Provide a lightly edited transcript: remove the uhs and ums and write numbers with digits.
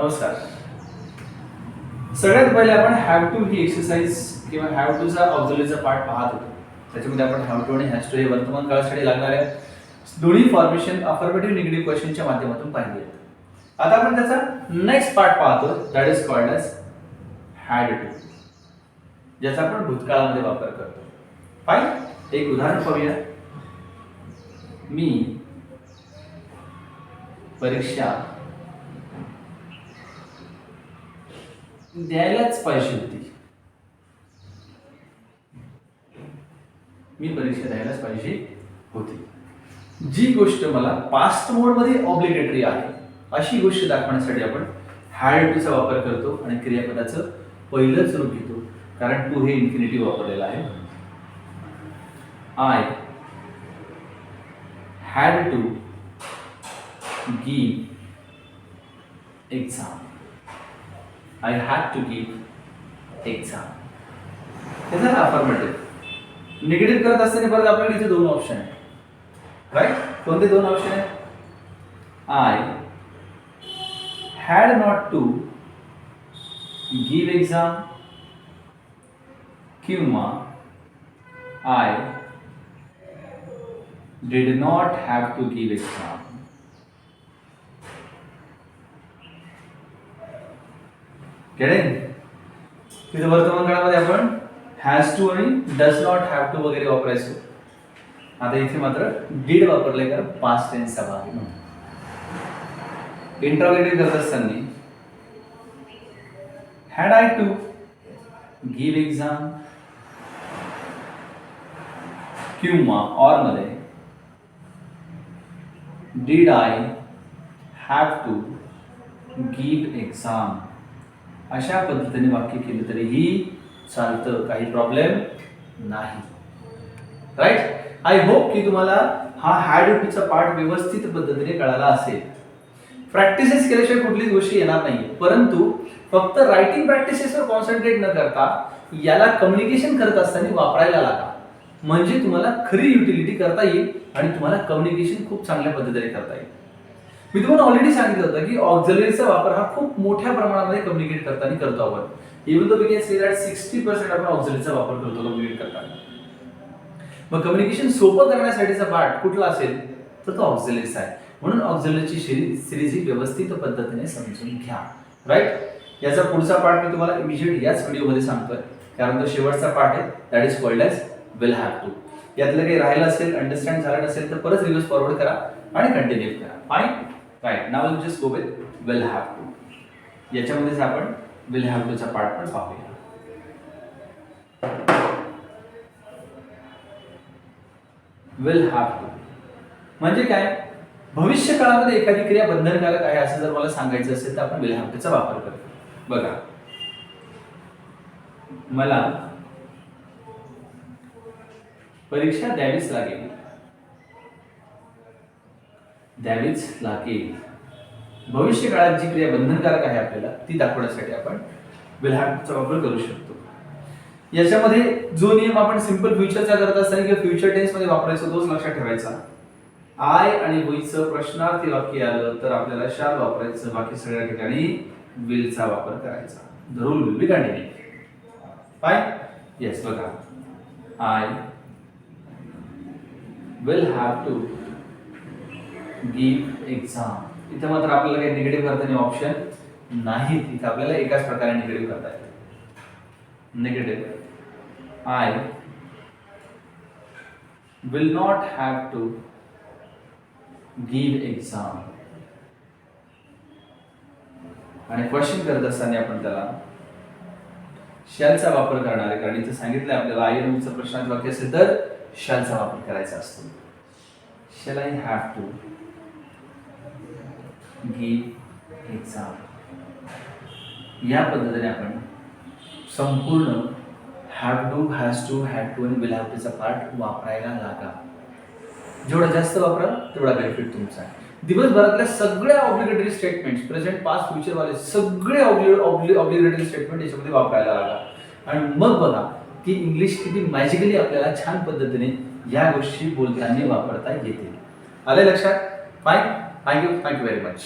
नमस्कार. सगळ्यात पहिले आपण हॅव टू ही एक्सरसाइज किंवा हॅव टू चा ऑक्झिलरीचा पार्ट पाहत होतो. त्याच्यामध्ये आपण हॅव टू आणि हॅज टू हे वर्तमान काळासाठी लागणाऱ्या दोन्ही फॉर्मेशन अफर्मेटिव्ह निगेटिव्ह क्वेश्चनच्या माध्यमातून पाहिले आहेत. आता आपण त्याचा नेक्स्ट पार्ट पाहतो, that is called as had to, ज्याचा आपण भूतकाळामध्ये वापर करतो. फाईन. एक उदाहरण पाहूया. मी परीक्षा द्यायलाच पाहिजे होती. मी परीक्षा द्यायलाच पाहिजे होती. जी गोष्ट मला पास्ट मोड मध्ये ऑब्लिगेटरी आहे अशी गोष्ट दाखवण्यासाठी आपण हॅड टू चा वापर करतो आणि क्रियापदाचं पहिलंच रूप घेतो, कारण टू हे इन्फिनिटिव्ह वापरलेला आहे. I had to give exam. I had to give exam. हे झालं अफर्मेटिव्ह. निगेटिव्ह करत असताना परत आपल्याकडे इथे दोन ऑप्शन आहेत, राईट? कोणते दोन ऑप्शन आहेत? I had not to give exam किंवा I did not have to give exam. तिथे वर्तमान काळामध्ये आपण हॅज टू आणि डज नॉट हॅव टू वगैरे वापरायचो. आता इथे मात्र डीड वापरले, कारण पास्ट टेन्सचा भाग आहे म्हणून. इंट्रोगेटिव्ह करत असताना had I to give exam किंवा ऑर मध्ये did I have to give exam अशा पद्धतीने वाक्य केलं तरीही चालतं, काही प्रॉब्लेम नाही. राईट? आय होप की तुम्हाला हा हॅड टूचा पार्ट व्यवस्थित पद्धतीने कळाला असेल. प्रॅक्टिसेस केल्याशिवाय कुठलीच गोष्टी येणार नाही, परंतु फक्त रायटिंग प्रॅक्टिसेसवर कॉन्सन्ट्रेट न करता याला कम्युनिकेशन करत असताना वापरायला लागा, म्हणजे तुम्हाला खरी युटिलिटी करता येईल आणि तुम्हाला कम्युनिकेशन खूप चांगल्या पद्धतीने करता येईल. मी तुम्हाला ऑलरेडी सांगितलं होतं की ऑक्झिलरीचा वापर हा खूप मोठ्या प्रमाणामध्ये कम्युनिकेट करताना करतो आपण. Even though we can say that 60% आपण ऑक्झिलरीचा वापर करतो कम्युनिकेट करताना. मग कम्युनिकेशन सोपं करण्यासाठीचा पार्ट कुठला असेल तर तो ऑक्झिलरीचा आहे. म्हणून ऑक्झिलरीची सिरीज ही व्यवस्थित पद्धतीने समजून घ्या. राईट? याचा पुढचा पार्ट मी तुम्हाला इमिजिएट याच व्हिडिओमध्ये सांगतोय, कारण तो शेवटचा पार्ट आहे, that is called as will have to. यातलं काही राहिलं असेल, अंडरस्टँड झालं नसेल तर परत रिव्ह्यूज फॉरवर्ड करा आणि कंटिन्यू करा. Fine. Right. Now will just go with will have to. याच्यामध्येच आपण विल हॅव टू चा पार्ट पण पाहूया. विल हॅव टू म्हणजे काय? भविष्य काळामध्ये एखादी क्रिया बंधनकारक आहे असं जर मला सांगायचं असेल तर आपण विल हॅव टू चा वापर करतो. बघा, मला परीक्षा द्यावीच लागेल. भविष्य काळात जी क्रिया बंधनकारक आहे आपल्याला ती दाखवण्यासाठी आपण विल हॅव टू चा वापर करू शकतो. याच्यामध्ये जो नियम आपण सिंपल फ्युचरचा करत असताना किंवा फ्युचर टेन्स मध्ये वापरायचो तोच लक्षात ठेवायचा. आय आणि वुईचं प्रश्नार्थी वाक्य आलं तर आपल्याला शाल वापरायचं, बाकी सगळ्या ठिकाणी विल चा वापर करायचा. The rule will be continue. Fine. Yes. बघा, I will have to give exam. इथे मात्र आपल्याला काही निगेटिव्ह करताना ऑप्शन नाही. इथे आपल्याला एकाच प्रकारे निगेटिव्ह करता येईल. Negative I will not have to give exam. आणि क्वेश्चन करत असताना आपण त्याला शॅलचा वापर करणार आहे, कारण इथे सांगितलं आपल्याला आय आणि चा प्रश्नात वाक्य असेल तर शॅलचा वापर करायचा असतो. Shall I have to give exam. या पद्धतीने आपण संपूर्ण have to, has to, had to आणि विल हॅव टू चा पार्ट वापरायला लागा. जेवढा जास्त वापरा तेवढा बेनिफिट तुमचा आहे. दिवसभरातल्या सगळ्या obligatory statements, present, past, future वाले सगळे ऑब्लिगेटरी स्टेटमेंट याच्यामध्ये वापरायला लागा आणि मग बघा की इंग्लिश किती मॅजिकली आपल्याला छान पद्धतीने या गोष्टी बोलताना वापरता येतील. आले लक्षात? फाईन. Thank you very much.